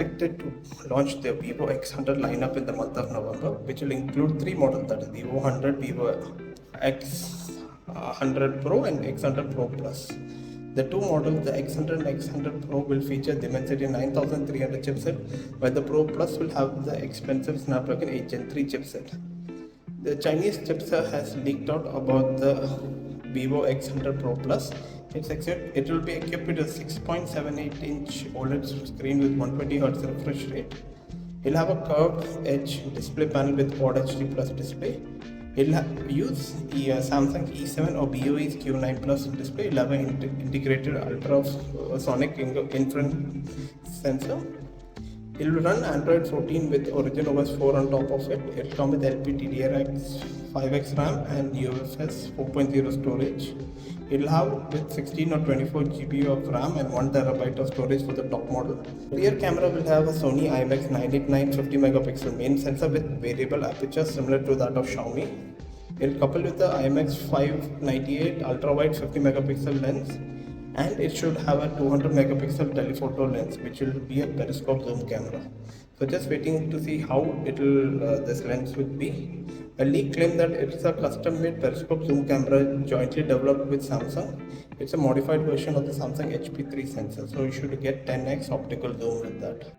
Expected to launch the Vivo X100 lineup in the month of November, which will include three models, that is Vivo 100, Vivo X100 Pro and X100 Pro Plus. The two models, the X100 and X100 Pro, will feature Dimensity 9300 chipset, while the Pro Plus will have the expensive Snapdragon 8 Gen 3 chipset. The Chinese chipset has leaked out about the Vivo X100 Pro Plus. It will be equipped with a 6.78-inch OLED screen with 120Hz refresh rate. It will have a curved edge display panel with Quad HD Plus display. It will use Samsung E7 or BOE's Q9 Plus display. It will have an integrated ultrasonic infrared sensor. It will run Android 14 with Origin OS 4 on top of it. It will come with LPDDR5 5x RAM and UFS 4.0 storage. It will have with 16 or 24 GB of RAM and 1 TB of storage for the top model. Rear camera will have a Sony IMX 989 50 megapixel main sensor with variable aperture similar to that of Xiaomi. It will couple with the IMX 598 ultra wide 50 megapixel lens, and it should have a 200 megapixel telephoto lens, which will be a periscope zoom camera. So just waiting to see how this lens would be. A leak claimed that it is a custom-made periscope zoom camera jointly developed with Samsung. It's a modified version of the Samsung HP3 sensor, so you should get 10x optical zoom with that.